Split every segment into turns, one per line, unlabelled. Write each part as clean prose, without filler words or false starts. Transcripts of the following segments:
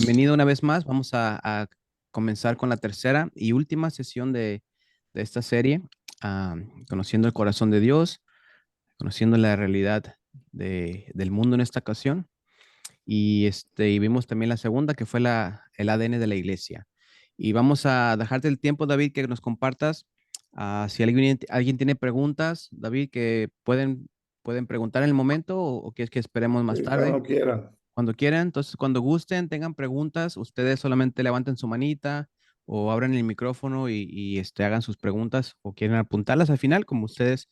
Bienvenido una vez más. Vamos a comenzar con la tercera y última sesión de esta serie, ah, conociendo el corazón de Dios, conociendo la realidad del mundo en esta ocasión. Y vimos también la segunda, que fue el ADN de la iglesia. Y vamos a dejarte el tiempo, David, que nos compartas. Si alguien tiene preguntas, David, que pueden preguntar en el momento o quieres que esperemos más tarde.
Cuando quieran.
Cuando quieran, entonces cuando gusten, tengan preguntas, ustedes solamente levanten su manita o abran el micrófono y hagan sus preguntas o quieren apuntarlas al final, como ustedes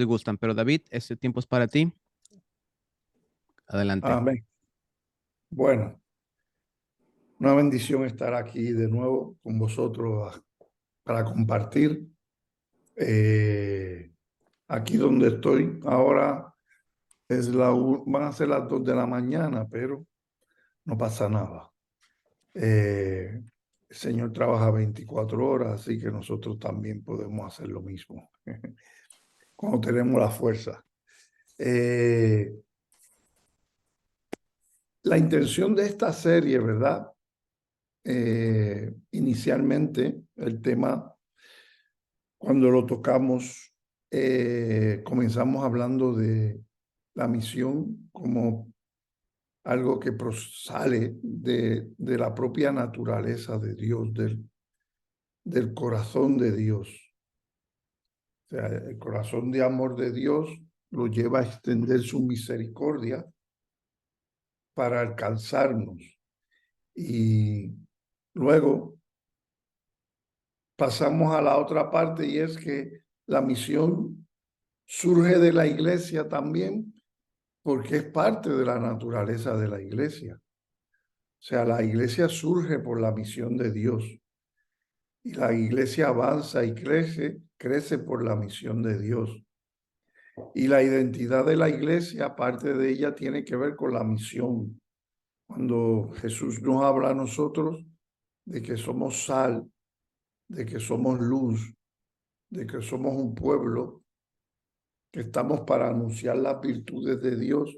gustan. Pero David, este tiempo es para ti. Adelante.
Amén. Bueno, una bendición estar aquí de nuevo con vosotros para compartir. Eh, Aquí donde estoy ahora van a ser las 2 de la mañana, pero no pasa nada. El Señor trabaja 24 horas, así que nosotros también podemos hacer lo mismo cuando tenemos la fuerza. La intención de esta serie, ¿verdad? Inicialmente, el tema, cuando lo tocamos, comenzamos hablando de la misión como algo que sale de la propia naturaleza de Dios, del corazón de Dios. O sea, el corazón de amor de Dios lo lleva a extender su misericordia para alcanzarnos. Y luego pasamos a la otra parte, y es que la misión surge de la iglesia también porque es parte de la naturaleza de la iglesia. O sea, la iglesia surge por la misión de Dios y la iglesia avanza y crece por la misión de Dios. Y la identidad de la iglesia, parte de ella, tiene que ver con la misión. Cuando Jesús nos habla a nosotros de que somos sal, de que somos luz, de que somos un pueblo, que estamos para anunciar las virtudes de Dios,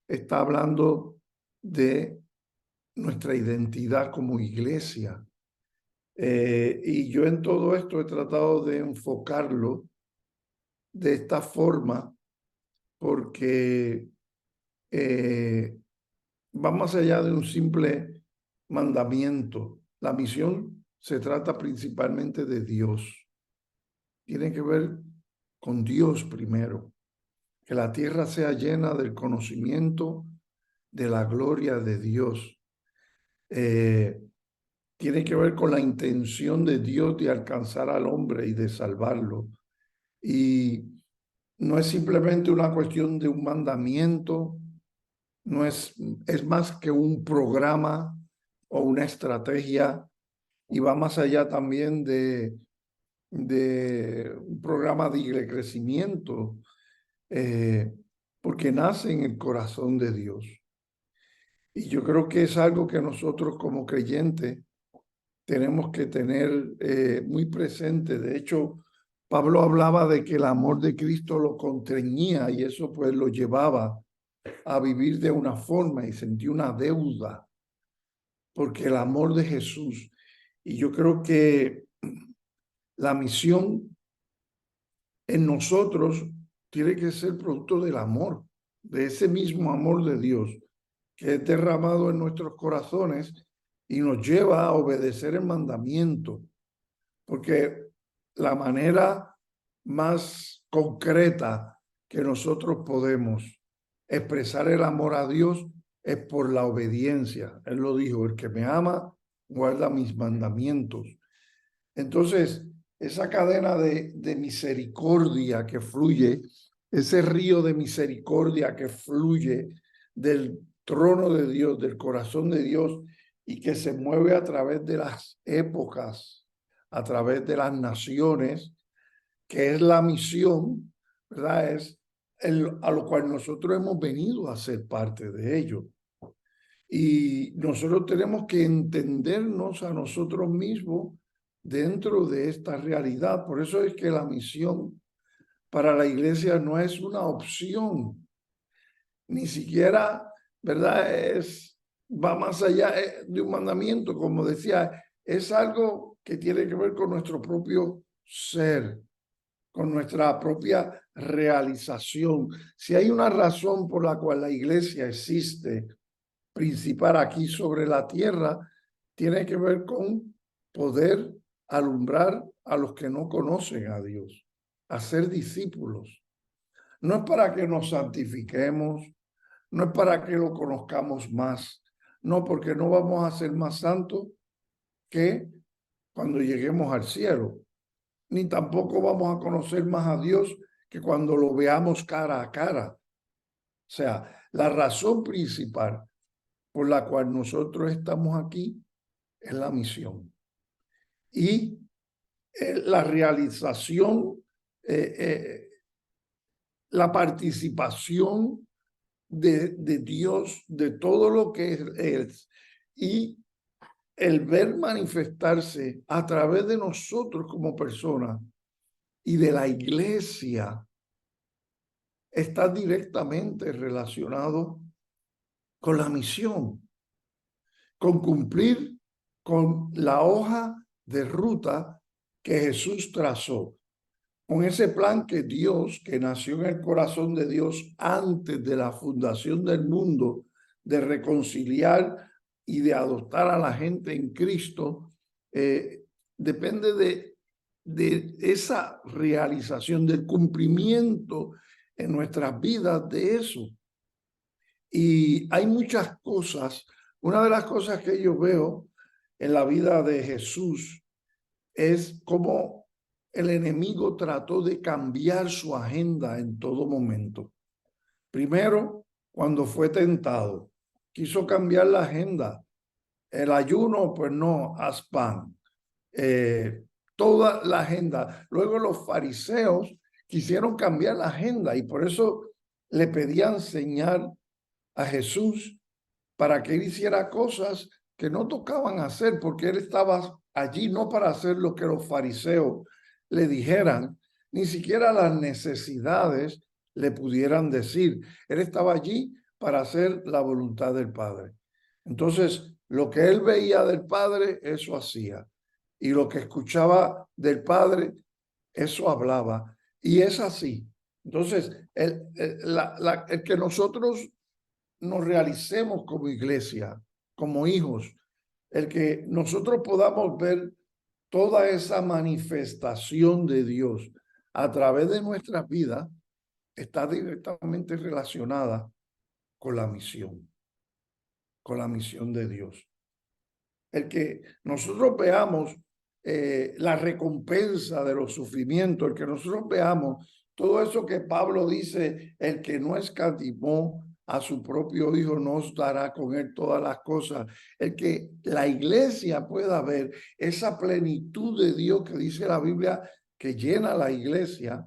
está hablando de nuestra identidad como iglesia. Y yo en todo esto he tratado de enfocarlo de esta forma porque va más allá de un simple mandamiento. La misión se trata principalmente de Dios. Tiene que ver con Dios primero. Que la tierra sea llena del conocimiento de la gloria de Dios. Tiene que ver con la intención de Dios de alcanzar al hombre y de salvarlo. Y no es simplemente una cuestión de un mandamiento, no es más que un programa o una estrategia, y va más allá también de un programa de crecimiento, porque nace en el corazón de Dios. Y yo creo que es algo que nosotros como creyentes tenemos que tener muy presente. De hecho, Pablo hablaba de que el amor de Cristo lo constreñía, y eso pues lo llevaba a vivir de una forma y sentía una deuda porque el amor de Jesús. Y yo creo que la misión en nosotros tiene que ser producto del amor, de ese mismo amor de Dios que es derramado en nuestros corazones y nos lleva a obedecer el mandamiento, porque la manera más concreta que nosotros podemos expresar el amor a Dios es por la obediencia. Él lo dijo: el que me ama guarda mis mandamientos. Entonces, esa cadena de misericordia que fluye, ese río de misericordia que fluye del trono de Dios, del corazón de Dios, y que se mueve a través de las épocas, a través de las naciones, que es la misión, ¿verdad? Es a lo cual nosotros hemos venido a ser parte de ello. Y nosotros tenemos que entendernos a nosotros mismos dentro de esta realidad. Por eso es que la misión para la iglesia no es una opción, ni siquiera, ¿verdad? va más allá de un mandamiento, como decía, es algo que tiene que ver con nuestro propio ser, con nuestra propia realización. Si hay una razón por la cual la iglesia existe, principal aquí sobre la tierra, tiene que ver con poder alumbrar a los que no conocen a Dios, a ser discípulos. No es para que nos santifiquemos, no es para que lo conozcamos más, no, porque no vamos a ser más santos que cuando lleguemos al cielo, ni tampoco vamos a conocer más a Dios que cuando lo veamos cara a cara. O sea, la razón principal por la cual nosotros estamos aquí es la misión. Y la realización, la participación de Dios, de todo lo que es, y el ver manifestarse a través de nosotros como personas y de la iglesia está directamente relacionado con la misión, con cumplir con la hoja de ruta que Jesús trazó, con ese plan que Dios, que nació en el corazón de Dios antes de la fundación del mundo, de reconciliar y de adoptar a la gente en Cristo, depende de esa realización, del cumplimiento en nuestras vidas de eso. Y hay muchas cosas. Una de las cosas que yo veo en la vida de Jesús es cómo el enemigo trató de cambiar su agenda en todo momento. Primero, cuando fue tentado, quiso cambiar la agenda. El ayuno, pues no, haz pan. Toda la agenda. Luego los fariseos quisieron cambiar la agenda y por eso le pedían señal a Jesús para que él hiciera cosas que no tocaban hacer, porque él estaba allí no para hacer lo que los fariseos le dijeran, ni siquiera las necesidades le pudieran decir. Él estaba allí para hacer la voluntad del Padre. Entonces, lo que él veía del Padre, eso hacía. Y lo que escuchaba del Padre, eso hablaba. Y es así. Entonces, el que nosotros nos realicemos como iglesia, como hijos, el que nosotros podamos ver toda esa manifestación de Dios a través de nuestras vidas está directamente relacionada con la misión de Dios. El que nosotros veamos la recompensa de los sufrimientos, el que nosotros veamos todo eso que Pablo dice, el que no escatimó a su propio hijo nos dará con él todas las cosas. El que la iglesia pueda ver esa plenitud de Dios que dice la Biblia que llena la iglesia,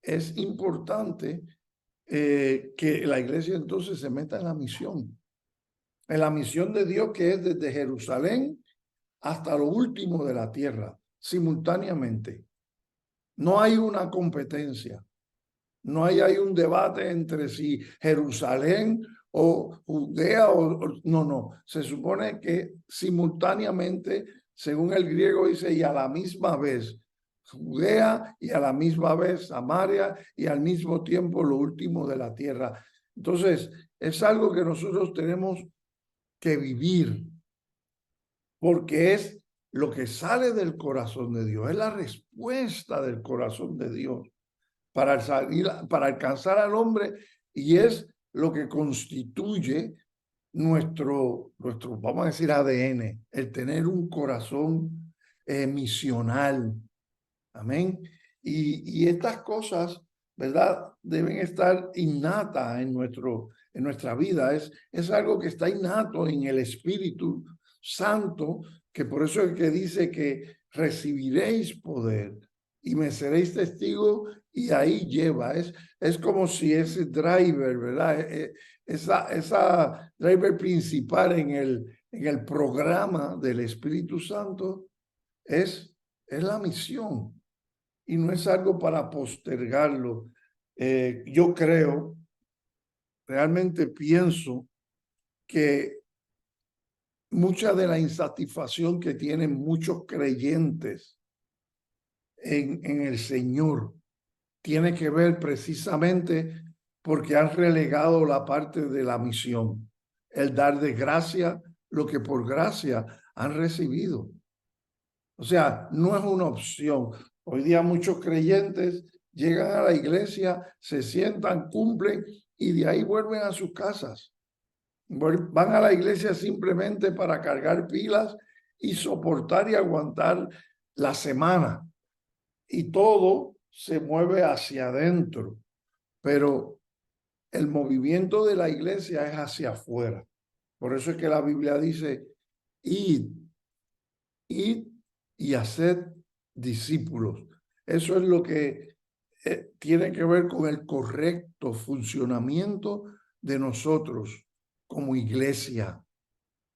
es importante que la iglesia entonces se meta en la misión de Dios que es desde Jerusalén hasta lo último de la tierra, simultáneamente. No hay una competencia. No hay un debate entre si Jerusalén o Judea no. Se supone que simultáneamente, según el griego dice, y a la misma vez Judea y a la misma vez Samaria y al mismo tiempo lo último de la tierra. Entonces, es algo que nosotros tenemos que vivir porque es lo que sale del corazón de Dios, es la respuesta del corazón de Dios para alcanzar al hombre y es lo que constituye vamos a decir, ADN, el tener un corazón misional. Amén. Y estas cosas, ¿verdad? Deben estar innatas en nuestra vida. Es algo que está innato en el Espíritu Santo, que por eso es que dice que recibiréis poder y me seréis testigo y ahí lleva. Es como si ese driver, ¿verdad? Esa driver principal en el programa del Espíritu Santo es la misión y no es algo para postergarlo. Yo creo, realmente pienso que mucha de la insatisfacción que tienen muchos creyentes en el Señor tiene que ver precisamente porque han relegado la parte de la misión, el dar de gracia lo que por gracia han recibido. O sea, no es una opción. Hoy día muchos creyentes llegan a la iglesia, se sientan, cumplen y de ahí vuelven a sus casas. Van a la iglesia simplemente para cargar pilas y soportar y aguantar la semana. Y todo se mueve hacia adentro, pero el movimiento de la iglesia es hacia afuera. Por eso es que la Biblia dice, id y haced discípulos. Eso es lo que tiene que ver con el correcto funcionamiento de nosotros como iglesia.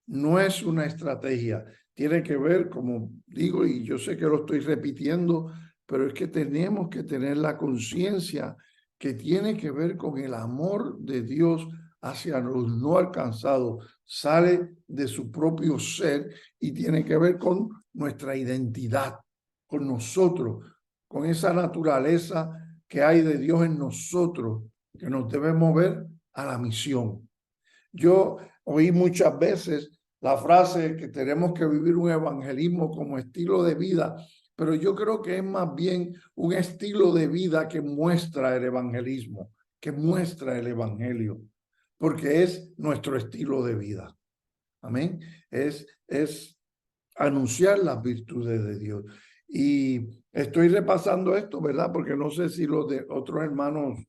No es una estrategia, tiene que ver, como digo, y yo sé que lo estoy repitiendo, pero es que tenemos que tener la conciencia que tiene que ver con el amor de Dios hacia los no alcanzados, sale de su propio ser y tiene que ver con nuestra identidad, con nosotros, con esa naturaleza que hay de Dios en nosotros, que nos debe mover a la misión. Yo oí muchas veces la frase que tenemos que vivir un evangelismo como estilo de vida, pero yo creo que es más bien un estilo de vida que muestra el evangelismo, que muestra el evangelio, porque es nuestro estilo de vida. Amén. Es anunciar las virtudes de Dios. Y estoy repasando esto, ¿verdad? Porque no sé si los de otros hermanos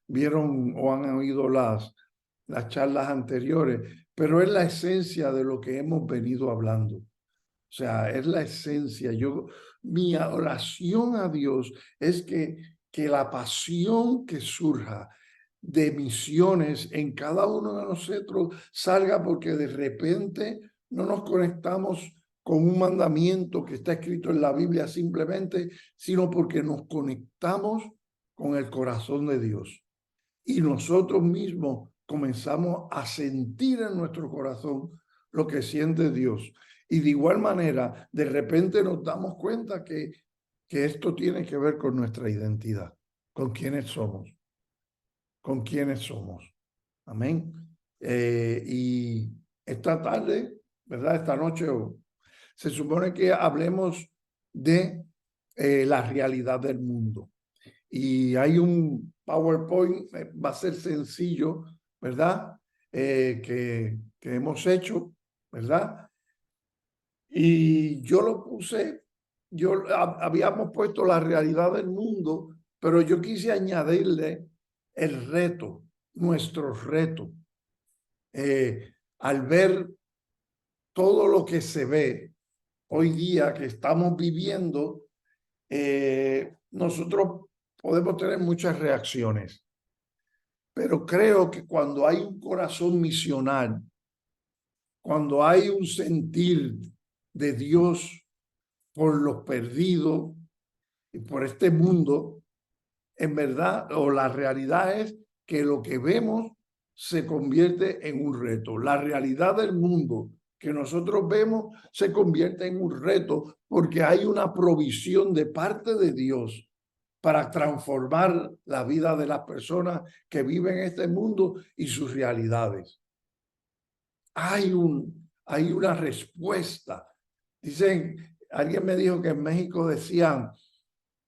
vieron o han oído las charlas anteriores, pero es la esencia de lo que hemos venido hablando. O sea, es la esencia. Mi oración a Dios es que la pasión que surja de misiones en cada uno de nosotros salga porque de repente no nos conectamos con un mandamiento que está escrito en la Biblia simplemente, sino porque nos conectamos con el corazón de Dios. Y nosotros mismos comenzamos a sentir en nuestro corazón lo que siente Dios. Y de igual manera, de repente nos damos cuenta que esto tiene que ver con nuestra identidad, con quiénes somos, con quiénes somos. Amén. Y esta tarde, ¿verdad? Esta noche se supone que hablemos de la realidad del mundo. Y hay un PowerPoint, va a ser sencillo, ¿verdad? Que hemos hecho, ¿verdad? Y yo lo puse, habíamos puesto la realidad del mundo, pero yo quise añadirle el reto, nuestro reto. Al ver todo lo que se ve hoy día que estamos viviendo, nosotros podemos tener muchas reacciones, pero creo que cuando hay un corazón misional, cuando hay un sentir de Dios por los perdidos y por este mundo, en verdad, o la realidad es que lo que vemos se convierte en un reto. La realidad del mundo que nosotros vemos se convierte en un reto porque hay una provisión de parte de Dios para transformar la vida de las personas que viven en este mundo y sus realidades. Hay una respuesta. Dicen, alguien me dijo que en México decían,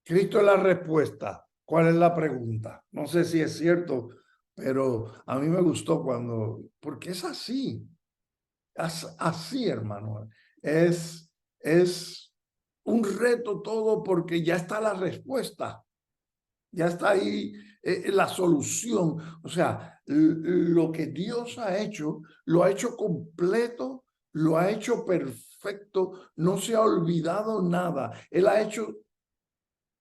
Cristo es la respuesta. ¿Cuál es la pregunta? No sé si es cierto, pero a mí me gustó porque es así. Así, hermano. Es un reto todo porque ya está la respuesta. Ya está ahí la solución. O sea, lo que Dios ha hecho, lo ha hecho completo, lo ha hecho perfecto, no se ha olvidado nada. Él ha hecho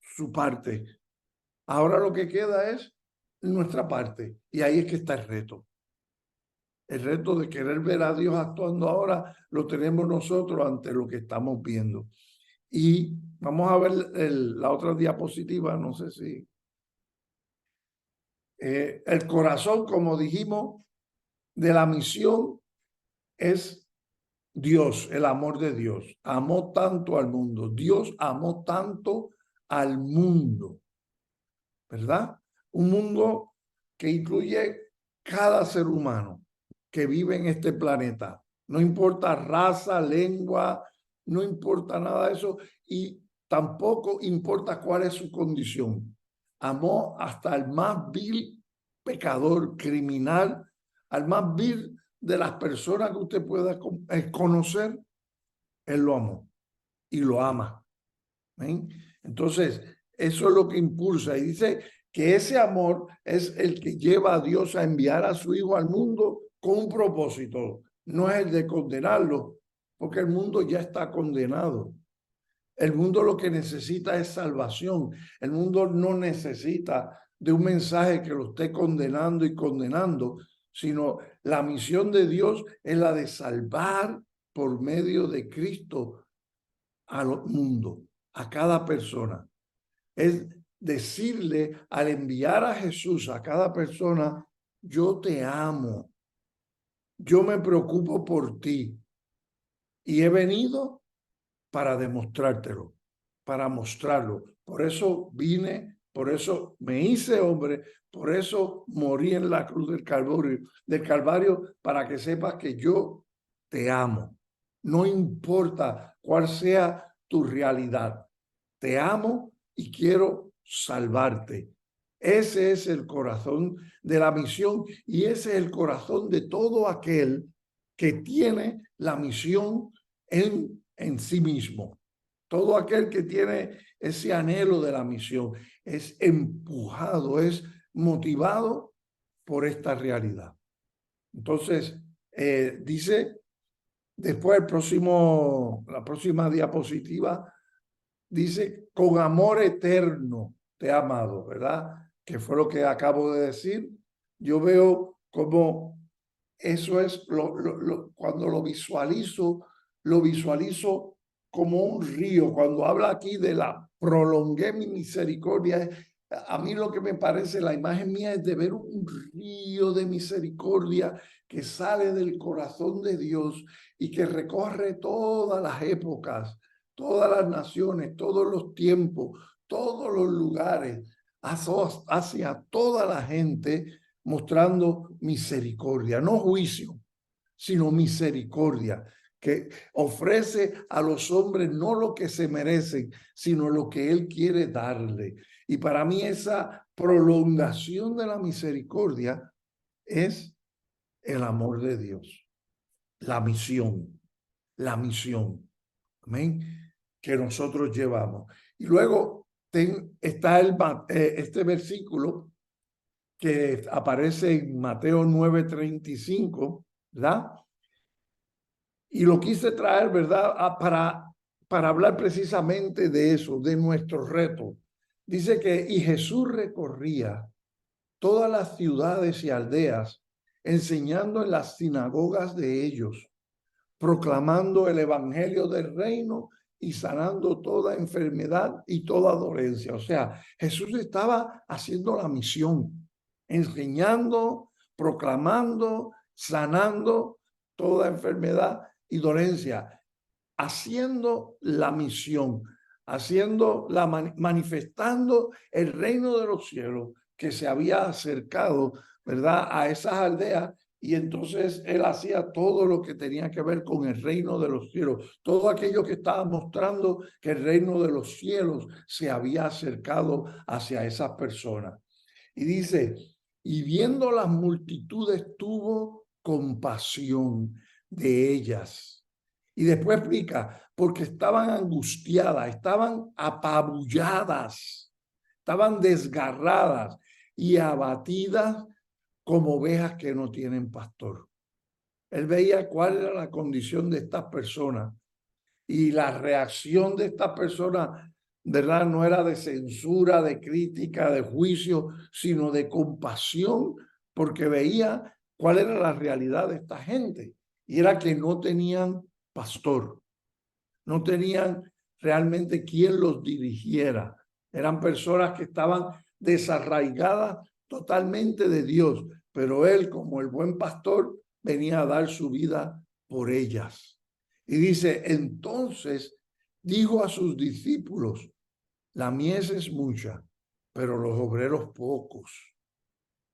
su parte. Ahora lo que queda es nuestra parte. Y ahí es que está el reto. El reto de querer ver a Dios actuando ahora lo tenemos nosotros ante lo que estamos viendo. Y vamos a ver la otra diapositiva, no sé si... el corazón, como dijimos, de la misión es Dios, el amor de Dios, amó tanto al mundo. Dios amó tanto al mundo, ¿verdad? Un mundo que incluye cada ser humano que vive en este planeta. No importa raza, lengua, no importa nada de eso y tampoco importa cuál es su condición. Amó hasta el más vil pecador, criminal, al más vil de las personas que usted pueda conocer, él lo amó y lo ama. ¿Ven? Entonces, eso es lo que impulsa y dice que ese amor es el que lleva a Dios a enviar a su Hijo al mundo con un propósito, no es el de condenarlo, porque el mundo ya está condenado. El mundo lo que necesita es salvación. El mundo no necesita de un mensaje que lo esté condenando y condenando, sino la misión de Dios es la de salvar por medio de Cristo al mundo, a cada persona. Es decirle al enviar a Jesús a cada persona, yo te amo, yo me preocupo por ti y he venido para demostrártelo, para mostrarlo. Por eso vine, por eso me hice hombre, por eso morí en la cruz del Calvario, para que sepas que yo te amo. No importa cuál sea tu realidad, te amo y quiero salvarte. Ese es el corazón de la misión y ese es el corazón de todo aquel que tiene la misión en sí mismo. Todo aquel que tiene ese anhelo de la misión es empujado, es motivado por esta realidad. Entonces, dice, después la próxima diapositiva, dice, con amor eterno te he amado, ¿verdad? Que fue lo que acabo de decir. Yo veo como eso es, cuando lo visualizo como un río. Cuando habla aquí de la prolongué mi misericordia, a mí lo que me parece, la imagen mía es de ver un río de misericordia que sale del corazón de Dios y que recorre todas las épocas, todas las naciones, todos los tiempos, todos los lugares, hacia toda la gente, mostrando misericordia, no juicio, sino misericordia, que ofrece a los hombres no lo que se merecen, sino lo que Él quiere darle. Y para mí esa prolongación de la misericordia es el amor de Dios, la misión, la misión, amén, que nosotros llevamos. Y luego está este versículo que aparece en Mateo 9:35, ¿verdad? Y lo quise traer, ¿verdad? Para hablar precisamente de eso, de nuestro reto. Dice que, y Jesús recorría todas las ciudades y aldeas, enseñando en las sinagogas de ellos, proclamando el evangelio del reino y sanando toda enfermedad y toda dolencia. O sea, Jesús estaba haciendo la misión, enseñando, proclamando, sanando toda enfermedad y dolencia, haciendo la misión, manifestando el reino de los cielos que se había acercado, ¿verdad?, a esas aldeas. Y entonces él hacía todo lo que tenía que ver con el reino de los cielos, todo aquello que estaba mostrando que el reino de los cielos se había acercado hacia esas personas. Y dice, y viendo las multitudes tuvo compasión de ellas. Y después explica, porque estaban angustiadas, estaban apabulladas, estaban desgarradas y abatidas como ovejas que no tienen pastor. Él veía cuál era la condición de estas personas y la reacción de estas personas, ¿verdad? No era de censura, de crítica, de juicio, sino de compasión, porque veía cuál era la realidad de esta gente. Y era que no tenían pastor, no tenían realmente quien los dirigiera. Eran personas que estaban desarraigadas totalmente de Dios, pero él, como el buen pastor, venía a dar su vida por ellas. Y dice, entonces dijo a sus discípulos, la mies es mucha, pero los obreros pocos.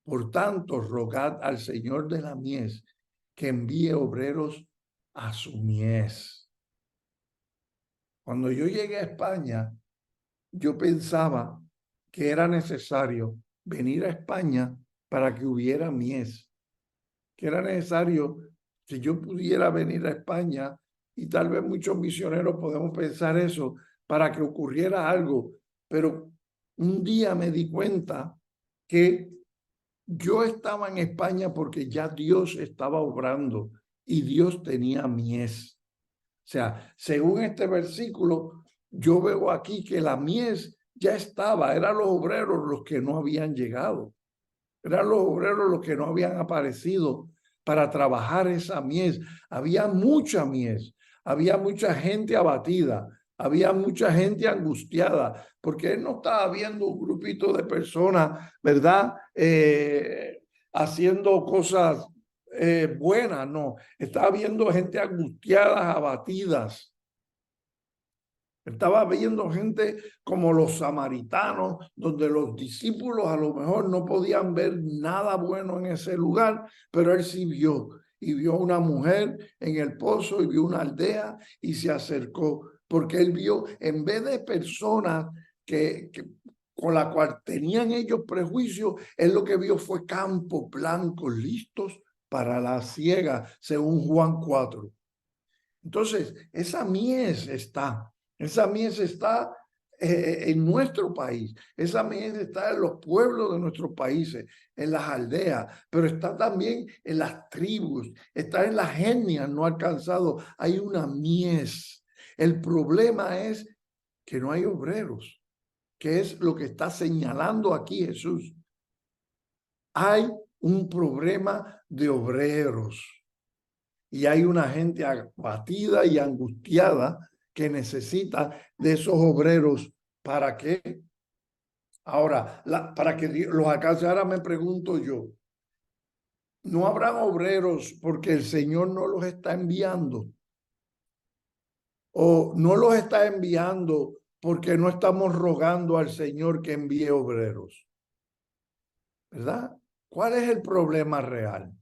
Por tanto, rogad al Señor de la mies que envíe obreros a su mies. Cuando yo llegué a España, yo pensaba que era necesario venir a España para que hubiera mies, que era necesario que yo pudiera venir a España, y tal vez muchos misioneros podemos pensar eso, para que ocurriera algo. Pero un día me di cuenta que yo estaba en España porque ya Dios estaba obrando y Dios tenía mies. O sea, según este versículo, yo veo aquí que la mies ya estaba, eran los obreros los que no habían llegado, eran los obreros los que no habían aparecido para trabajar esa mies. Había mucha mies, había mucha gente abatida, había mucha gente angustiada, porque él no estaba viendo un grupito de personas, ¿verdad? Haciendo cosas buenas, no. Estaba viendo gente angustiada, abatidas. Estaba viendo gente como los samaritanos, donde los discípulos a lo mejor no podían ver nada bueno en ese lugar, pero él sí vio. Y vio una mujer en el pozo y vio una aldea y se acercó, porque él vio, en vez de personas con la cual tenían ellos prejuicios, él lo que vio fue campos blancos listos para la siega, según Juan 4. Entonces, esa mies está. Esa mies está en nuestro país. Esa mies está en los pueblos de nuestros países, en las aldeas, pero está también en las tribus, está en las etnias no alcanzadas. Hay una mies. El problema es que no hay obreros, que es lo que está señalando aquí Jesús. Hay un problema de obreros. Y hay una gente abatida y angustiada que necesita de esos obreros. ¿Para qué? Ahora, para que los alcance. Ahora me pregunto yo, ¿no habrán obreros porque el Señor no los está enviando? ¿O no los está enviando porque no estamos rogando al Señor que envíe obreros? ¿Verdad? ¿Cuál es el problema real?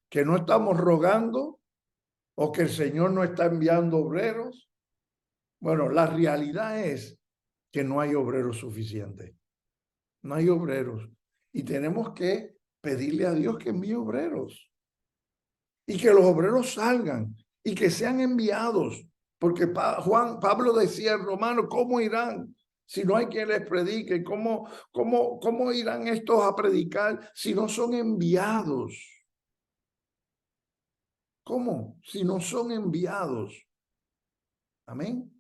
¿Que no estamos rogando o que el Señor no está enviando obreros? Bueno, la realidad es que no hay obreros suficientes. No hay obreros. Y tenemos que pedirle a Dios que envíe obreros. Y que los obreros salgan y que sean enviados. Porque Pablo decía en Romano, ¿cómo irán si no hay quien les predique? ¿Cómo irán estos a predicar si no son enviados? ¿Cómo? Si no son enviados. Amén.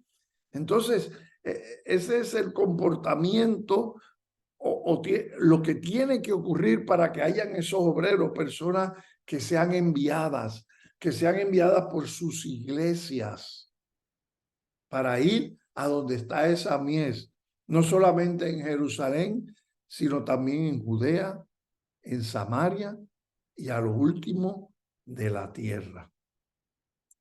Entonces, ese es el comportamiento lo que tiene que ocurrir para que hayan esos obreros, personas que sean enviadas por sus iglesias para ir a donde está esa mies, no solamente en Jerusalén, sino también en Judea, en Samaria y a lo último de la tierra.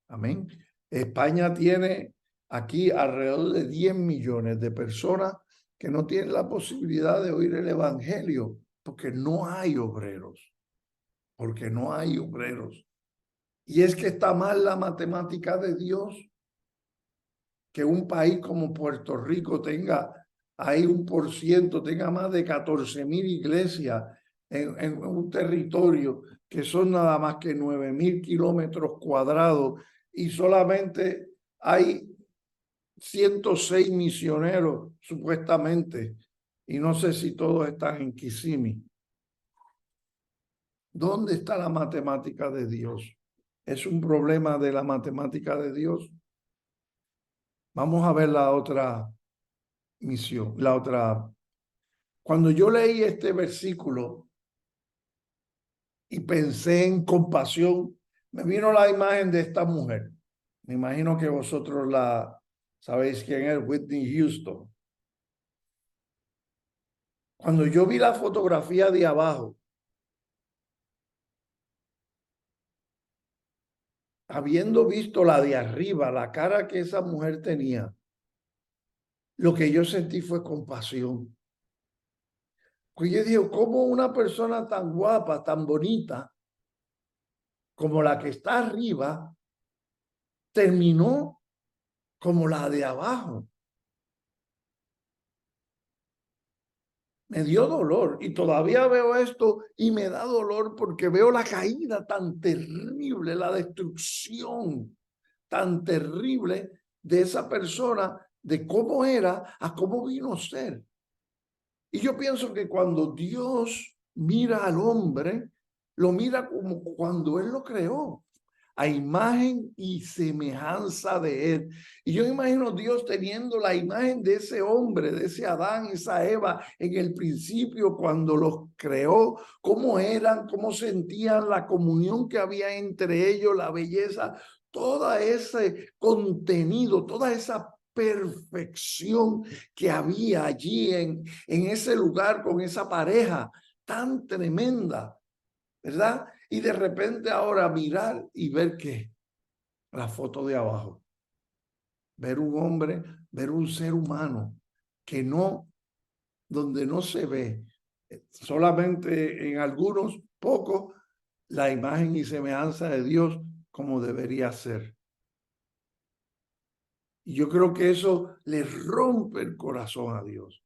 Amén. España tiene aquí alrededor de 10 millones de personas que no tienen la posibilidad de oír el evangelio porque no hay obreros, porque no hay obreros. Y es que está mal la matemática de Dios, que un país como Puerto Rico tenga ahí 1%, tenga más de 14,000 iglesias en un territorio que son nada más que 9,000 kilómetros cuadrados y solamente hay 106 misioneros supuestamente, y no sé si todos están en Kissimmee. ¿Dónde está la matemática de Dios? ¿Es un problema de la matemática de Dios? Vamos a ver la otra misión, la otra. Cuando yo leí este versículo y pensé en compasión, me vino la imagen de esta mujer. Me imagino que vosotros la sabéis quién es, Whitney Houston. Cuando yo vi la fotografía de abajo, habiendo visto la de arriba, la cara que esa mujer tenía, lo que yo sentí fue compasión. Pues yo digo, ¿cómo una persona tan guapa, tan bonita, como la que está arriba, terminó como la de abajo? Me dio dolor y todavía veo esto y me da dolor porque veo la caída tan terrible, la destrucción tan terrible de esa persona, de cómo era a cómo vino a ser. Y yo pienso que cuando Dios mira al hombre, lo mira como cuando Él lo creó, a imagen y semejanza de Él. Y yo imagino Dios teniendo la imagen de ese hombre, de ese Adán, esa Eva, en el principio cuando los creó, cómo eran, cómo sentían la comunión que había entre ellos, la belleza, todo ese contenido, toda esa perfección que había allí en ese lugar con esa pareja tan tremenda, ¿verdad? Y de repente ahora mirar y ver que la foto de abajo, ver un hombre, ver un ser humano que no, donde no se ve, solamente en algunos pocos, la imagen y semejanza de Dios como debería ser. Y yo creo que eso le rompe el corazón a Dios.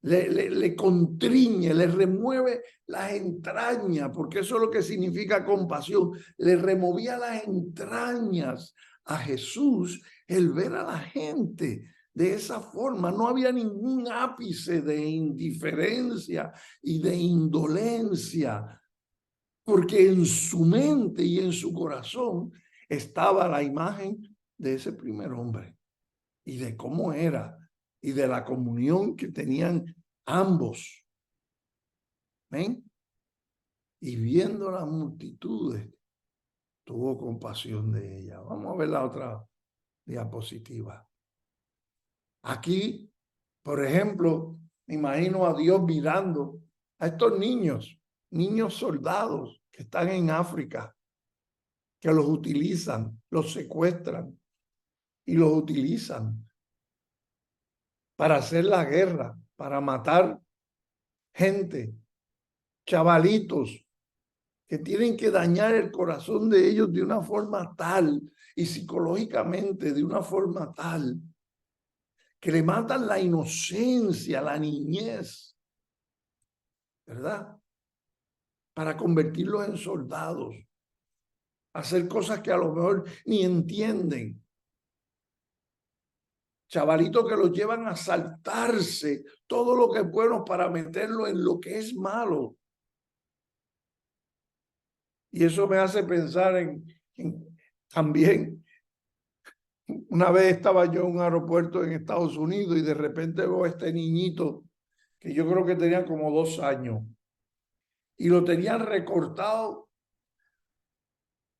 Le contriñe, le remueve las entrañas, porque eso es lo que significa compasión. Le removía las entrañas a Jesús el ver a la gente de esa forma. No había ningún ápice de indiferencia y de indolencia, porque en su mente y en su corazón estaba la imagen de ese primer hombre y de cómo era y de la comunión que tenían ambos. ¿Ven? Y viendo las multitudes, tuvo compasión de ella. Vamos a ver la otra diapositiva. Aquí, por ejemplo, me imagino a Dios mirando a estos niños, niños soldados que están en África, que los utilizan, los secuestran y los utilizan para hacer la guerra, para matar gente, chavalitos que tienen que dañar el corazón de ellos de una forma tal y psicológicamente de una forma tal que le matan la inocencia, la niñez, ¿verdad? Para convertirlos en soldados, hacer cosas que a lo mejor ni entienden. Chavalitos que los llevan a saltarse todo lo que es bueno para meterlo en lo que es malo. Y eso me hace pensar también. Una vez estaba yo en un aeropuerto en Estados Unidos y de repente veo a este niñito que yo creo que tenía como 2 años y lo tenían recortado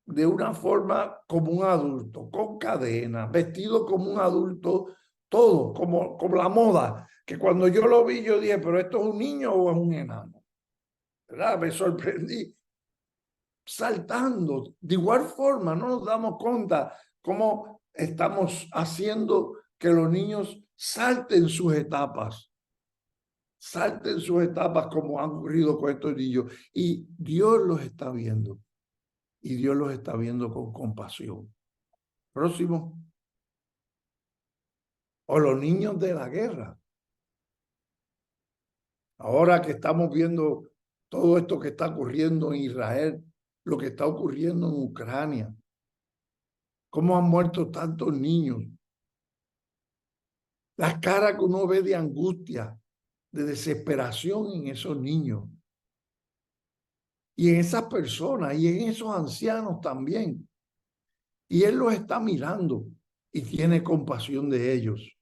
de una forma como un adulto, con cadenas, vestido como un adulto, todo como la moda, que cuando yo lo vi yo dije, pero ¿esto es un niño o es un enano? ¿Verdad? Me sorprendí. Saltando. De igual forma, no nos damos cuenta cómo estamos haciendo que los niños salten sus etapas como han ocurrido con estos niños. Y Dios los está viendo. Y Dios los está viendo con compasión. Próximo. O los niños de la guerra. Ahora que estamos viendo todo esto que está ocurriendo en Israel, lo que está ocurriendo en Ucrania, cómo han muerto tantos niños. Las caras que uno ve de angustia, de desesperación en esos niños. Y en esas personas y en esos ancianos también. Y Él los está mirando y tiene compasión de ellos.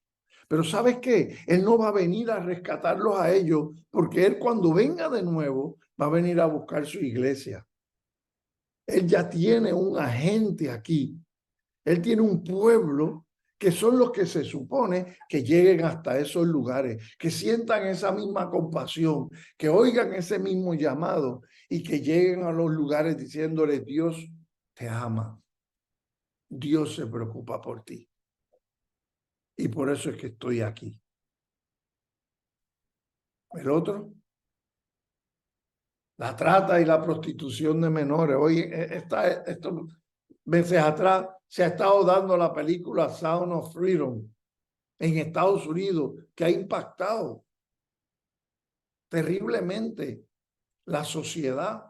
Pero ¿sabes qué? Él no va a venir a rescatarlos a ellos porque Él cuando venga de nuevo va a venir a buscar su iglesia. Él ya tiene un agente aquí. Él tiene un pueblo que son los que se supone que lleguen hasta esos lugares, que sientan esa misma compasión, que oigan ese mismo llamado y que lleguen a los lugares diciéndole, Dios te ama. Dios se preocupa por ti. Y por eso es que estoy aquí. El otro, la trata y la prostitución de menores. Hoy, estos meses atrás, se ha estado dando la película Sound of Freedom en Estados Unidos, que ha impactado terriblemente la sociedad.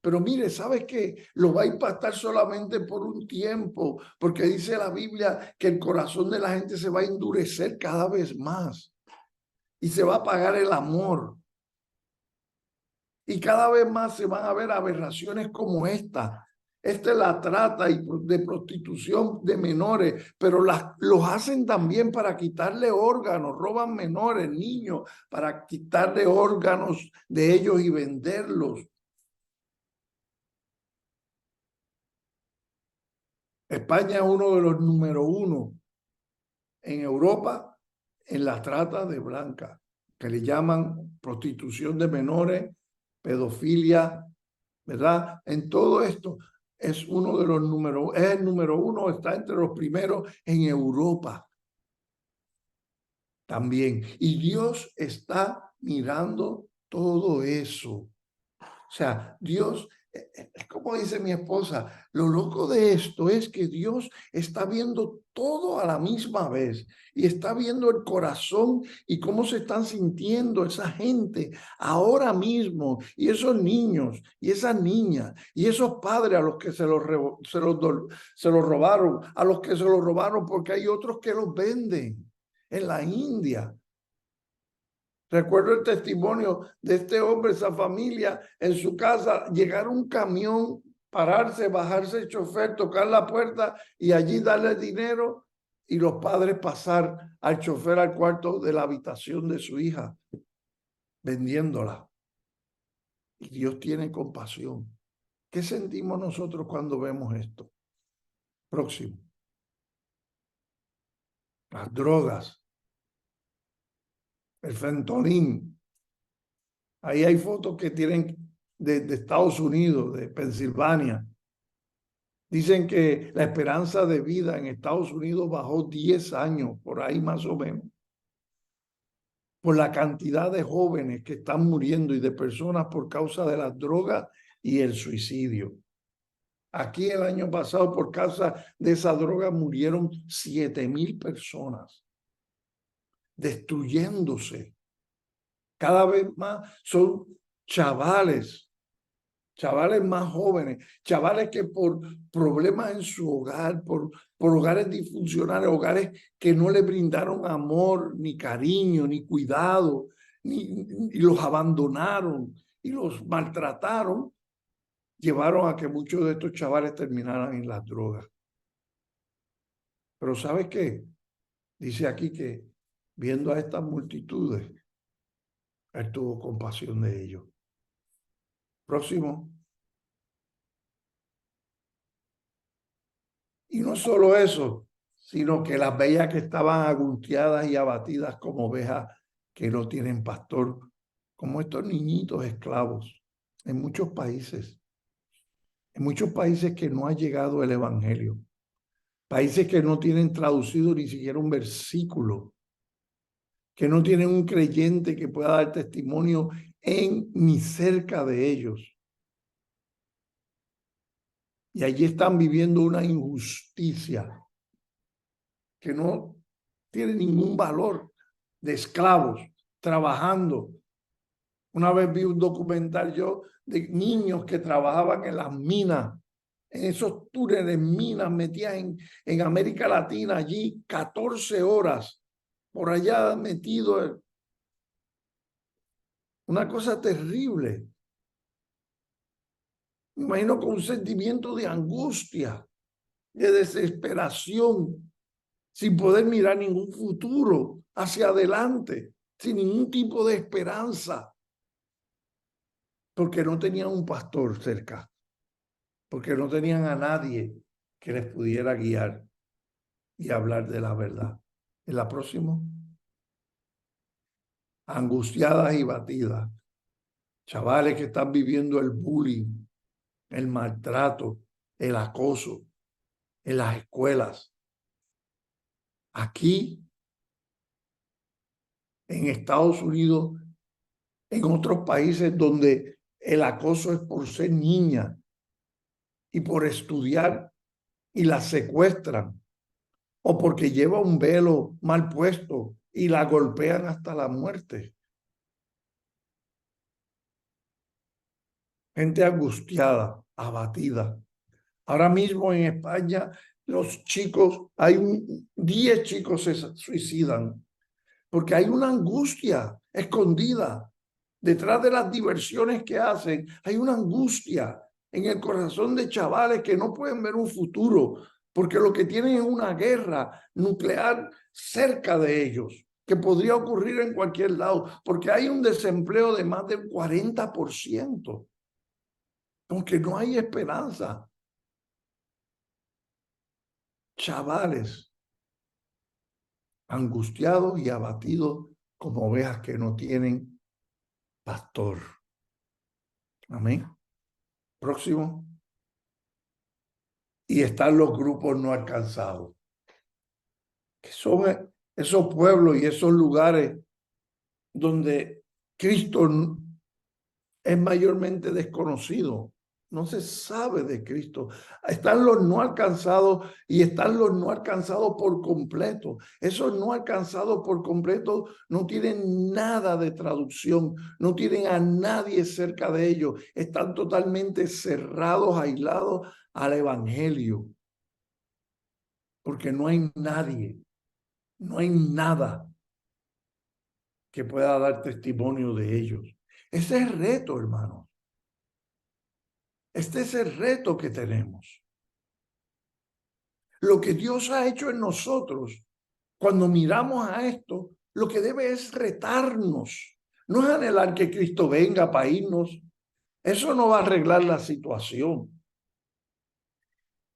Pero mire, ¿sabes qué? Lo va a impactar solamente por un tiempo, porque dice la Biblia que el corazón de la gente se va a endurecer cada vez más y se va a apagar el amor. Y cada vez más se van a ver aberraciones como esta. Esta es la trata de prostitución de menores, pero los hacen también para quitarle órganos, roban menores, niños, para quitarle órganos de ellos y venderlos. España es uno de los número uno en Europa en la trata de blancas, que le llaman prostitución de menores, pedofilia, ¿verdad? En todo esto es uno de los números, es el número uno, está entre los primeros en Europa también. Y Dios está mirando todo eso. O sea, Dios, es como dice mi esposa, lo loco de esto es que Dios está viendo todo a la misma vez y está viendo el corazón y cómo se están sintiendo esa gente ahora mismo y esos niños y esas niñas y esos padres a los que se los robaron, a los que se los robaron porque hay otros que los venden en la India. Recuerdo el testimonio de este hombre, esa familia, en su casa, llegar un camión, pararse, bajarse el chofer, tocar la puerta y allí darle dinero y los padres pasar al chofer al cuarto de la habitación de su hija, vendiéndola. Y Dios tiene compasión. ¿Qué sentimos nosotros cuando vemos esto? Próximo. Las drogas, el fentanil. Ahí hay fotos que tienen de Estados Unidos, de Pensilvania. Dicen que la esperanza de vida en Estados Unidos bajó 10 años, por ahí más o menos, por la cantidad de jóvenes que están muriendo y de personas por causa de las drogas y el suicidio. Aquí el año pasado por causa de esa droga murieron 7,000 personas, destruyéndose. Cada vez más son chavales más jóvenes, chavales que por problemas en su hogar, por hogares disfuncionales, hogares que no le brindaron amor, ni cariño, ni cuidado, y los abandonaron y los maltrataron, llevaron a que muchos de estos chavales terminaran en las drogas. Pero ¿sabes qué? Dice aquí que viendo a estas multitudes, él tuvo compasión de ellos. Próximo. Y no solo eso, sino que las veía que estaban angustiadas y abatidas como ovejas que no tienen pastor, como estos niñitos esclavos en muchos países que no ha llegado el evangelio, países que no tienen traducido ni siquiera un versículo, que no tienen un creyente que pueda dar testimonio en ni cerca de ellos. Y allí están viviendo una injusticia que no tiene ningún valor, de esclavos trabajando. Una vez vi un documental yo de niños que trabajaban en las minas, en esos túneles, minas metidas en América Latina, allí 14 horas, por allá metido. Una cosa terrible. Me imagino con un sentimiento de angustia, de desesperación, sin poder mirar ningún futuro hacia adelante, sin ningún tipo de esperanza, porque no tenían un pastor cerca, porque no tenían a nadie que les pudiera guiar y hablar de la verdad. En la próxima, angustiadas y batidas, chavales que están viviendo el bullying, el maltrato, el acoso. en las escuelas. Aquí, en Estados Unidos, en otros países donde el acoso es por ser niña y por estudiar y la secuestran, o porque lleva un velo mal puesto y la golpean hasta la muerte. Gente angustiada, abatida. Ahora mismo en España, los chicos, 10 chicos se suicidan porque hay una angustia escondida. Detrás de las diversiones que hacen, hay una angustia en el corazón de chavales que no pueden ver un futuro, porque lo que tienen es una guerra nuclear cerca de ellos, que podría ocurrir en cualquier lado, porque hay un desempleo de más del 40%, aunque no hay esperanza. Chavales angustiados y abatidos como ovejas que no tienen pastor. Amén. Próximo. Y están los grupos no alcanzados, que son esos pueblos y esos lugares donde Cristo es mayormente desconocido. No se sabe de Cristo. Están los no alcanzados y están los no alcanzados por completo. Esos no alcanzados por completo no tienen nada de traducción, no tienen a nadie cerca de ellos. Están totalmente cerrados, aislados al evangelio. Porque no hay nadie, no hay nada que pueda dar testimonio de ellos. Ese es el reto, hermanos. Este es el reto que tenemos. Lo que Dios ha hecho en nosotros, cuando miramos a esto, lo que debe es retarnos. No es anhelar que Cristo venga para irnos. Eso no va a arreglar la situación.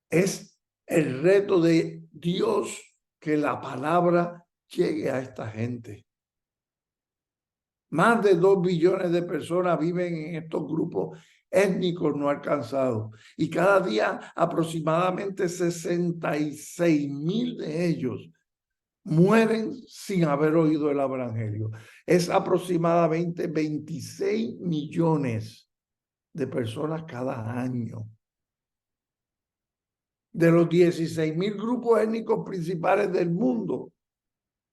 Es el reto de Dios que la palabra llegue a esta gente. Más de 2 billones de personas viven en estos grupos étnicos no alcanzados y cada día aproximadamente 66,000 de ellos mueren sin haber oído el evangelio. Es aproximadamente 26 millones de personas cada año. De los 16,000 grupos étnicos principales del mundo,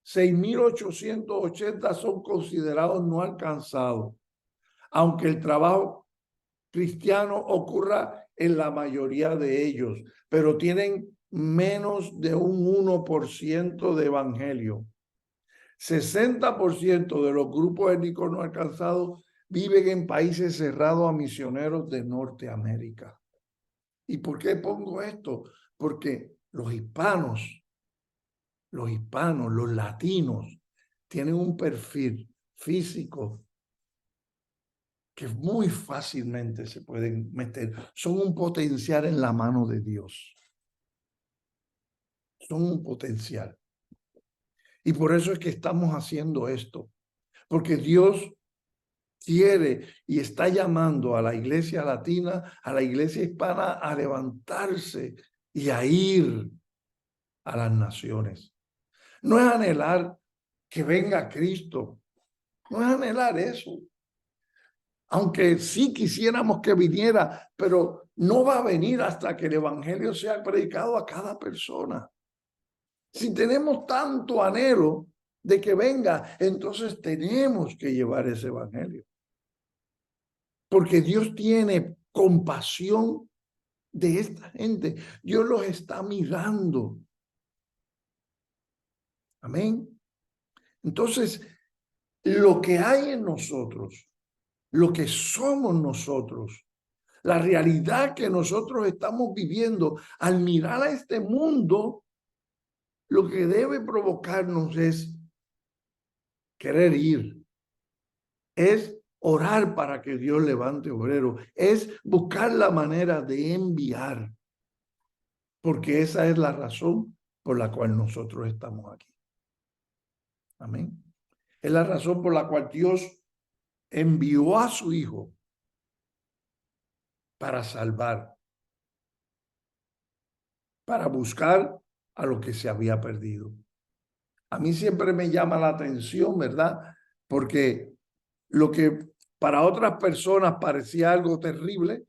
6,880 son considerados no alcanzados, aunque el trabajo cristiano ocurra en la mayoría de ellos, pero tienen menos de un 1% de evangelio. 60% de los grupos étnicos no alcanzados viven en países cerrados a misioneros de Norteamérica. ¿Y por qué pongo esto? Porque los hispanos, los latinos, tienen un perfil físico que muy fácilmente se pueden meter. Son un potencial en la mano de Dios. Son un potencial. Y por eso es que estamos haciendo esto. Porque Dios quiere y está llamando a la iglesia latina, a la iglesia hispana, a levantarse y a ir a las naciones. No es anhelar que venga Cristo. No es anhelar eso. Aunque sí quisiéramos que viniera, pero no va a venir hasta que el evangelio sea predicado a cada persona. Si tenemos tanto anhelo de que venga, entonces tenemos que llevar ese evangelio. Porque Dios tiene compasión de esta gente. Dios los está mirando. Amén. Entonces, lo que hay en nosotros, lo que somos nosotros, la realidad que nosotros estamos viviendo, al mirar a este mundo, lo que debe provocarnos es querer ir, es orar para que Dios levante obreros, es buscar la manera de enviar, porque esa es la razón por la cual nosotros estamos aquí. Amén. Es la razón por la cual Dios envió a su Hijo para salvar. para buscar a lo que se había perdido. A mí siempre me llama la atención, ¿verdad? Porque lo que para otras personas parecía algo terrible,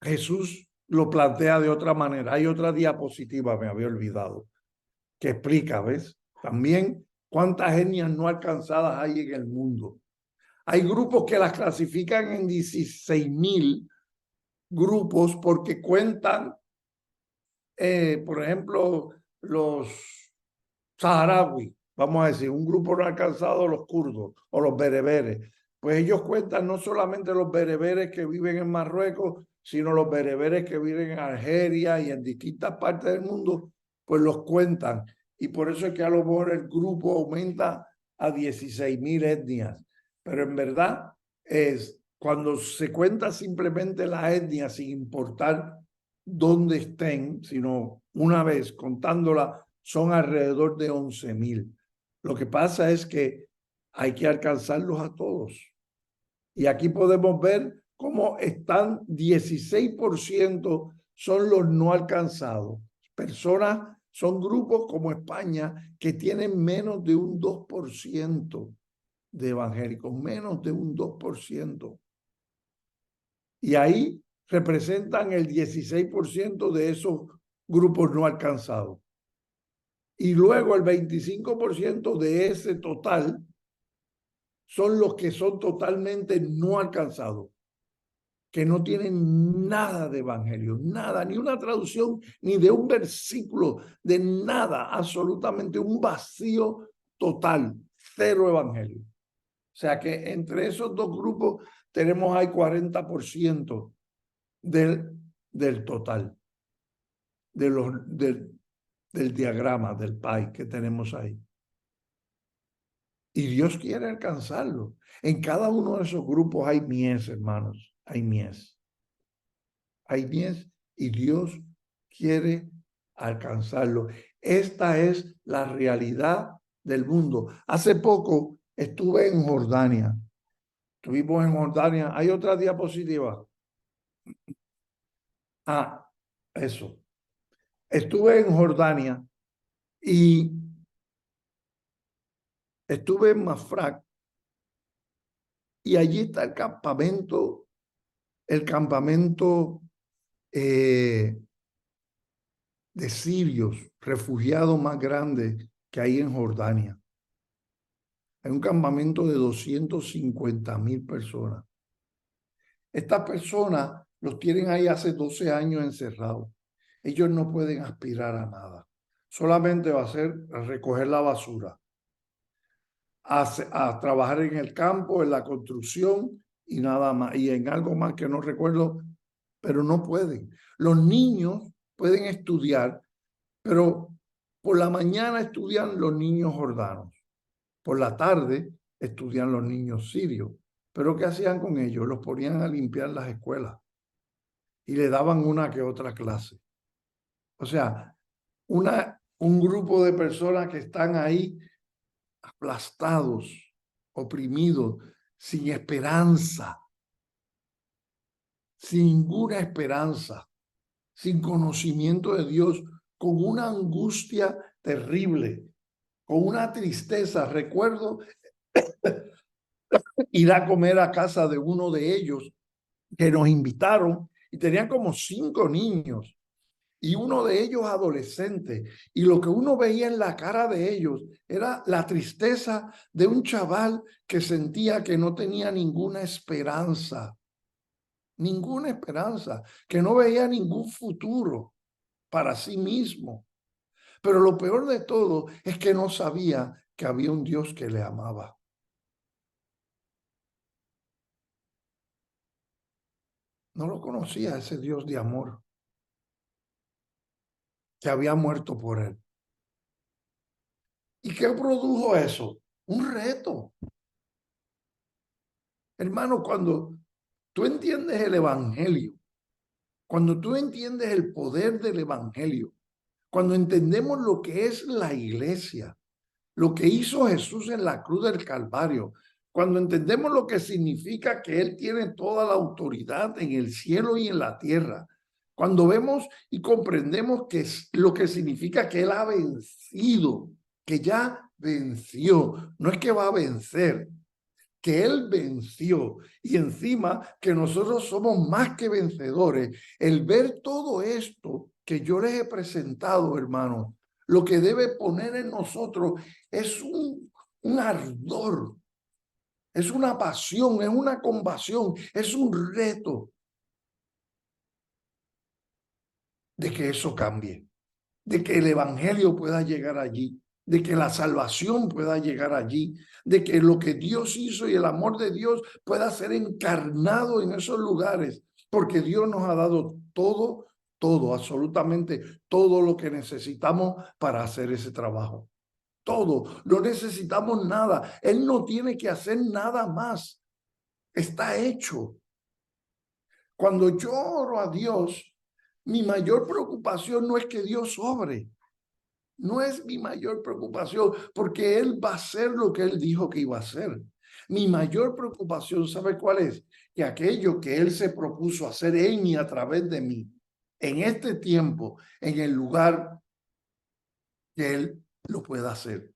Jesús lo plantea de otra manera. Hay otra diapositiva, me había olvidado, que explica, ¿ves? También cuántas etnias no alcanzadas hay en el mundo. Hay grupos que las clasifican en 16,000 grupos porque cuentan, por ejemplo, los saharaui, vamos a decir, un grupo no alcanzado, los kurdos o los bereberes. Pues ellos cuentan no solamente los bereberes que viven en Marruecos, sino los bereberes que viven en Argelia y en distintas partes del mundo, pues los cuentan. Y por eso es que a lo mejor el grupo aumenta a 16,000 etnias. Pero en verdad es cuando se cuenta simplemente la etnia sin importar dónde estén, sino una vez contándola, son alrededor de 11,000. Lo que pasa es que hay que alcanzarlos a todos. Y aquí podemos ver cómo están 16% son los no alcanzados. Personas, son grupos como España que tienen menos de un 2% de evangélicos, menos de un 2%. Y ahí representan el 16% de esos grupos no alcanzados. Y luego el 25% de ese total son los que son totalmente no alcanzados, que no tienen nada de evangelio, nada, ni una traducción, ni de un versículo, de nada, absolutamente un vacío total, cero evangelio. O sea que entre esos dos grupos tenemos ahí 40% del total, del diagrama, del pie que tenemos ahí. Y Dios quiere alcanzarlo. En cada uno de esos grupos hay mies, hermanos. Hay mies. Hay mies y Dios quiere alcanzarlo. Esta es la realidad del mundo. Hace poco estuve en Jordania. Estuvimos en Jordania. ¿Hay otra diapositiva? Ah, eso. Estuve en Jordania y estuve en Mafraq. Y allí está el campamento de sirios, refugiados más grande que hay en Jordania. Hay un campamento de 250,000 personas. Estas personas los tienen ahí hace 12 años encerrados. Ellos no pueden aspirar a nada. Solamente va a ser a recoger la basura, a trabajar en el campo, en la construcción y nada más. Y en algo más que no recuerdo, pero no pueden. Los niños pueden estudiar, pero por la mañana estudian los niños jordanos, por la tarde estudian los niños sirios. Pero ¿qué hacían con ellos? Los ponían a limpiar las escuelas y le daban una que otra clase. O sea, un grupo de personas que están ahí aplastados, oprimidos, sin esperanza, sin ninguna esperanza, sin conocimiento de Dios, con una angustia terrible, con una tristeza. Recuerdo ir a comer a casa de uno de ellos que nos invitaron y tenían como 5 niños y uno de ellos adolescente. Y lo que uno veía en la cara de ellos era la tristeza de un chaval que sentía que no tenía ninguna esperanza, que no veía ningún futuro para sí mismo. Pero lo peor de todo es que no sabía que había un Dios que le amaba. No lo conocía, ese Dios de amor, que había muerto por él. ¿Y qué produjo eso? Un reto. Hermano, cuando tú entiendes el evangelio, cuando tú entiendes el poder del evangelio, cuando entendemos lo que es la iglesia, lo que hizo Jesús en la cruz del Calvario, cuando entendemos lo que significa que Él tiene toda la autoridad en el cielo y en la tierra, Cuando vemos y comprendemos que es lo que significa que Él ha vencido, que ya venció, no es que va a vencer, que Él venció y encima que nosotros somos más que vencedores. El ver todo esto que yo les he presentado, hermano, lo que debe poner en nosotros es un ardor, es una pasión, es una compasión, es un reto de que eso cambie, de que el evangelio pueda llegar allí, de que la salvación pueda llegar allí, de que lo que Dios hizo y el amor de Dios pueda ser encarnado en esos lugares, porque Dios nos ha dado todo, todo, absolutamente todo lo que necesitamos para hacer ese trabajo. Todo, no necesitamos nada. Él no tiene que hacer nada más. Está hecho. Cuando yo oro a Dios, mi mayor preocupación no es que Dios obre. No es mi mayor preocupación, porque Él va a hacer lo que Él dijo que iba a hacer. Mi mayor preocupación, ¿sabe cuál es? Que aquello que Él se propuso hacer en y a través de mí, en este tiempo, en el lugar que Él lo pueda hacer.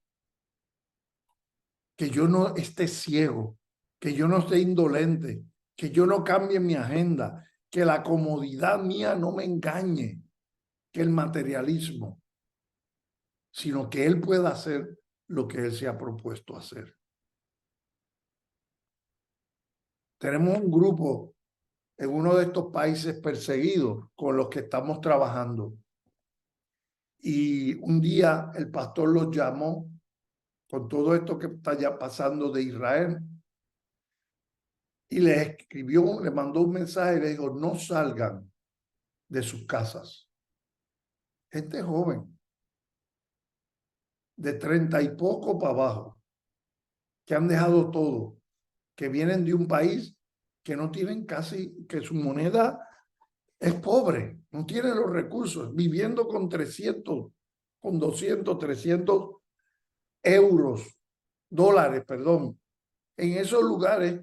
Que yo no esté ciego, que yo no esté indolente, que yo no cambie mi agenda, que la comodidad mía no me engañe, que el materialismo, sino que Él pueda hacer lo que Él se ha propuesto hacer. Tenemos un grupo en uno de estos países perseguidos con los que estamos trabajando. Y un día el pastor los llamó con todo esto que está ya pasando de Israel y les escribió, le mandó un mensaje y le dijo, no salgan de sus casas. Gente joven, de 30 y poco para abajo, que han dejado todo, que vienen de un país que no tienen casi, que su moneda es pobre, no tiene los recursos, viviendo con 300, con 200, 300 euros, dólares, perdón, en esos lugares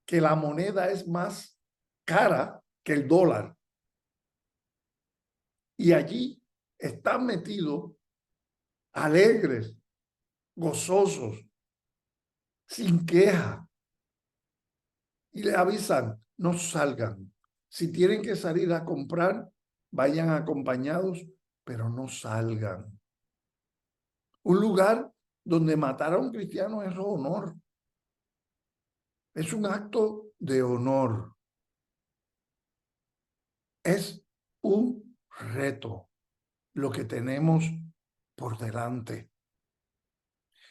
que la moneda es más cara que el dólar. Y allí están metidos alegres, gozosos, sin queja. Y le avisan, no salgan. Si tienen que salir a comprar, vayan acompañados, pero no salgan. Un lugar donde matar a un cristiano es honor. Es un acto de honor. Es un reto lo que tenemos por delante.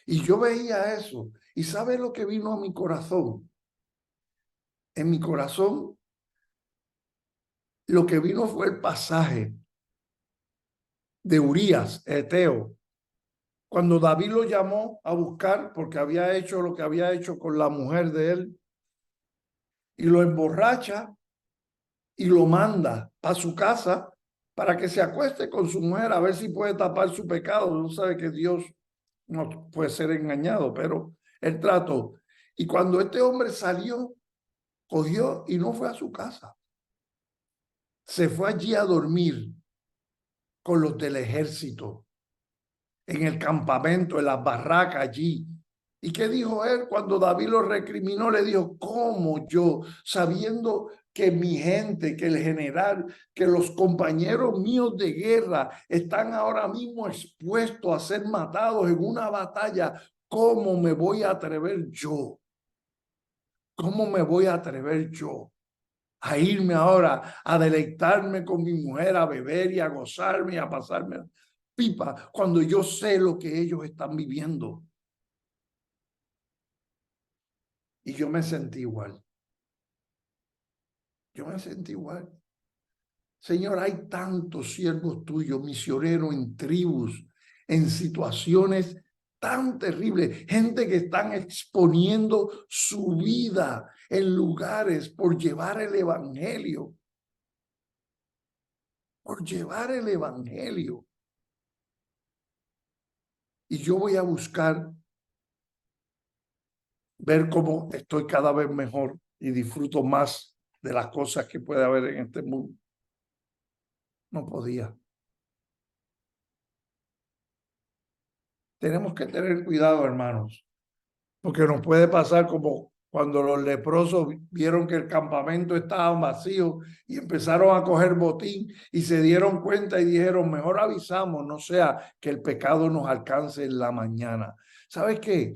Y yo veía eso. ¿Y sabe lo que vino a mi corazón? En mi corazón, lo que vino fue el pasaje de Urías, Eteo, cuando David lo llamó a buscar porque había hecho lo que había hecho con la mujer de él y lo emborracha y lo manda a su casa para que se acueste con su mujer a ver si puede tapar su pecado. No sabe que Dios no puede ser engañado, pero él trató. Y cuando este hombre salió, cogió y no fue a su casa. Se fue allí a dormir con los del ejército, en el campamento, en las barracas allí. ¿Y qué dijo él cuando David lo recriminó? Le dijo, ¿cómo yo, sabiendo que mi gente, que el general, que los compañeros míos de guerra están ahora mismo expuestos a ser matados en una batalla, cómo me voy a atrever yo? ¿Cómo me voy a atrever yo a irme ahora a deleitarme con mi mujer, a beber y a gozarme y a pasarme pipa cuando yo sé lo que ellos están viviendo? Y yo me sentí igual. Yo me sentí igual. Señor, hay tantos siervos tuyos, misioneros en tribus, en situaciones tan terribles, gente que están exponiendo su vida en lugares por llevar el evangelio, por llevar el evangelio. Y yo voy a buscar ver cómo estoy cada vez mejor y disfruto más de las cosas que puede haber en este mundo. no podía. Tenemos que tener cuidado, hermanos, porque nos puede pasar como cuando los leprosos vieron que el campamento estaba vacío y empezaron a coger botín y se dieron cuenta y dijeron, mejor avisamos, no sea que el pecado nos alcance en la mañana. ¿Sabes qué?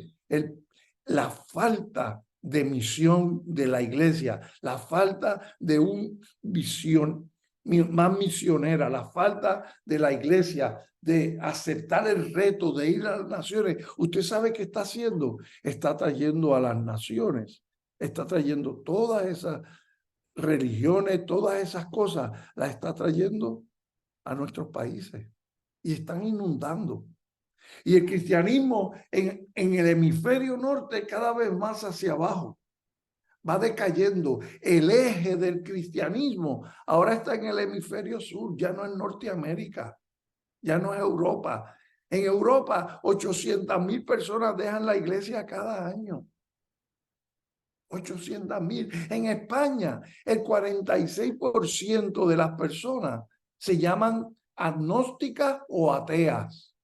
La falta de misión de la iglesia, la falta de una visión más misionera, la falta de la iglesia de aceptar el reto de ir a las naciones. ¿Usted sabe qué está haciendo? Está trayendo a las naciones, está trayendo todas esas religiones, todas esas cosas, las está trayendo a nuestros países y están inundando. Y el cristianismo en el hemisferio norte cada vez más hacia abajo va decayendo. El eje del cristianismo ahora está en el hemisferio sur, ya no en Norteamérica, ya no es Europa. En Europa, 800,000 personas dejan la iglesia cada año. 800,000. En España, el 46% de las personas se llaman agnósticas o ateas.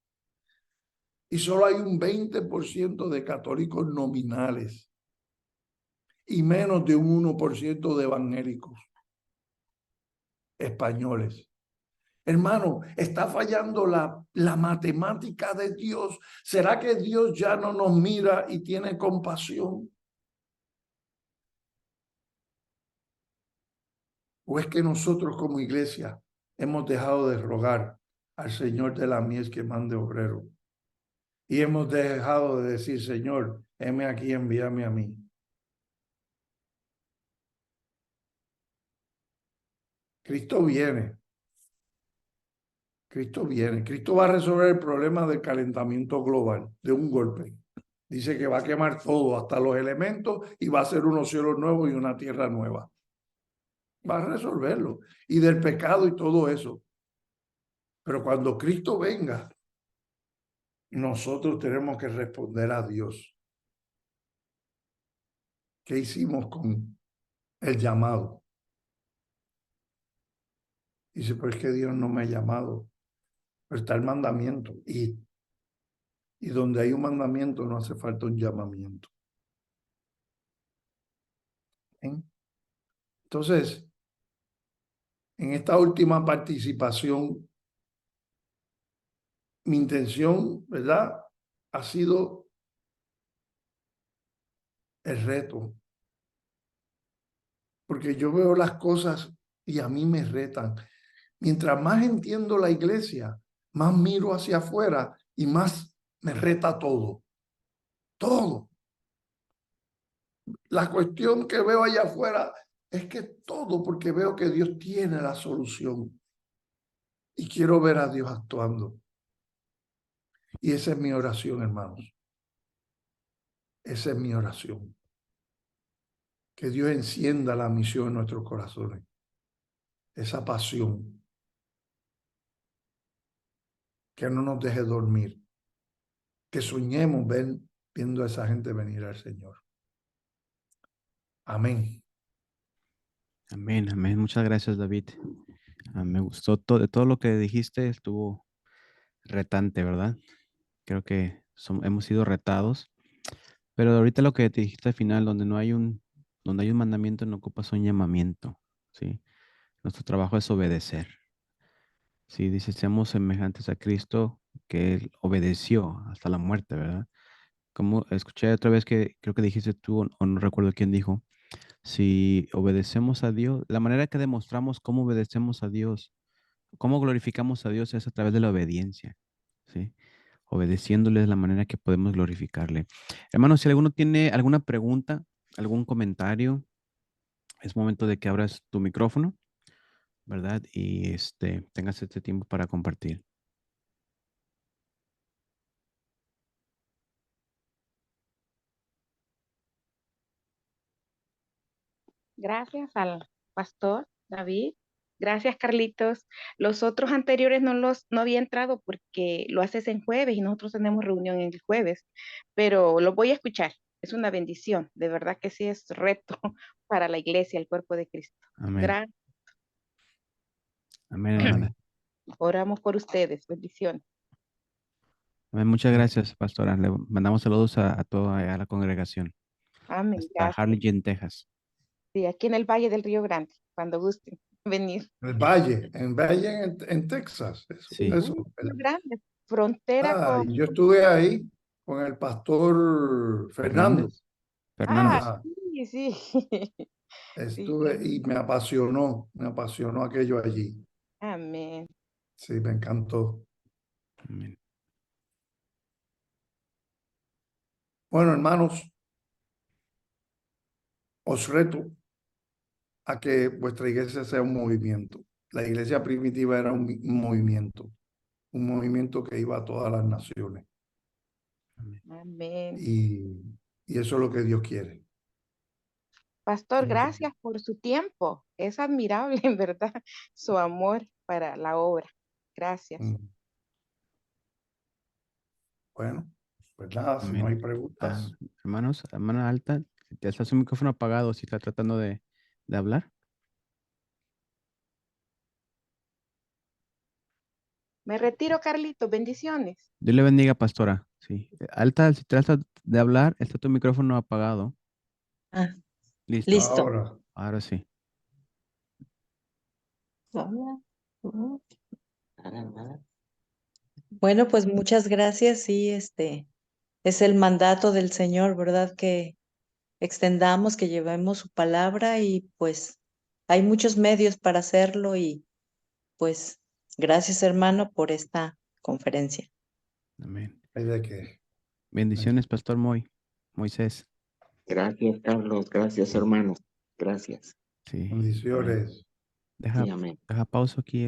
Y solo hay un 20% de católicos nominales y menos de un 1% de evangélicos españoles. Hermano, está fallando la matemática de Dios. ¿Será que Dios ya no nos mira y tiene compasión? ¿O es que nosotros como iglesia hemos dejado de rogar al Señor de la mies que mande obrero? Y hemos dejado de decir, Señor, heme aquí, envíame a mí. Cristo viene. Cristo viene. Cristo va a resolver el problema del calentamiento global de un golpe. Dice que va a quemar todo, hasta los elementos, y va a hacer unos cielos nuevos y una tierra nueva. Va a resolverlo. Y del pecado y todo eso. Pero cuando Cristo venga, nosotros tenemos que responder a Dios. ¿Qué hicimos con el llamado? Dice, pero es que Dios no me ha llamado. Pero está el mandamiento. Y donde hay un mandamiento no hace falta un llamamiento. ¿Eh? Entonces, en esta última participación, mi intención, ¿verdad?, ha sido el reto. Porque yo veo las cosas y a mí me retan. Mientras más entiendo la iglesia, más miro hacia afuera y más me reta todo. Todo. La cuestión que veo allá afuera es que todo, porque veo que Dios tiene la solución. Y quiero ver a Dios actuando. Y esa es mi oración, hermanos. Esa es mi oración. Que Dios encienda la misión en nuestros corazones. Esa pasión. Que no nos deje dormir. Que soñemos viendo a esa gente venir al Señor. Amén.
Amén, amén. Muchas gracias, David. Me gustó todo lo que dijiste, estuvo retante, ¿verdad? Creo que hemos sido retados, pero ahorita lo que te dijiste al final, donde hay un mandamiento, no ocupas un llamamiento, ¿sí? Nuestro trabajo es obedecer. Sí, dice, seamos semejantes a Cristo, que Él obedeció hasta la muerte, ¿verdad? Como escuché otra vez que creo que dijiste tú, o no recuerdo quién dijo, si obedecemos a Dios, la manera que demostramos cómo obedecemos a Dios, cómo glorificamos a Dios es a través de la obediencia, ¿sí? Obedeciéndole es la manera que podemos glorificarle. Hermano, si alguno tiene alguna pregunta, algún comentario, es momento de que abras tu micrófono, ¿verdad? Y tengas este tiempo para compartir.
Gracias al pastor David. Gracias, Carlitos. Los otros anteriores no había entrado porque lo haces en jueves y nosotros tenemos reunión en el jueves, pero lo voy a escuchar. Es una bendición. De verdad que sí es reto para la iglesia, el cuerpo de Cristo.
Amén.
Gracias.
Amén, hermana.
Oramos por ustedes. Bendiciones.
Amén. Muchas gracias, pastora. Le mandamos saludos a toda la congregación.
Amén.
Hasta
Gracias.
Harlingen, Texas.
Sí, aquí en el Valle del Río Grande, cuando gusten venir.
El Valle en Texas.
Sí.
Río Grande, frontera con...
Yo estuve ahí con el pastor Fernando.
Fernández.
Ah,
sí, sí.
estuve y me apasionó aquello allí.
Amén.
Sí, me encantó.
Amén.
Bueno, hermanos, os reto a que vuestra iglesia sea un movimiento. La iglesia primitiva era un movimiento que iba a todas las naciones.
Amén.
Y eso es lo que Dios quiere.
Pastor, gracias por su tiempo. Es admirable, en verdad, su amor para la obra. Gracias.
Bueno, pues nada, si no hay preguntas.
Hermanos, hermana Alta, ya está su micrófono apagado, si está tratando de hablar.
Me retiro, Carlito. Bendiciones.
Dios le bendiga, pastora. Sí. Alta, si trata de hablar, está tu micrófono apagado.
Ah,
Listo.
listo.
Ahora sí.
Bueno, pues muchas gracias. Sí, es el mandato del Señor, ¿verdad? Que extendamos, que llevemos su palabra y pues hay muchos medios para hacerlo y pues gracias, hermano, por esta conferencia.
Amén.
¿Hay de qué?
Bendiciones, Pastor Moisés.
Gracias, Carlos. Gracias, hermanos. Gracias.
Sí.
Bendiciones.
Deja pausa aquí.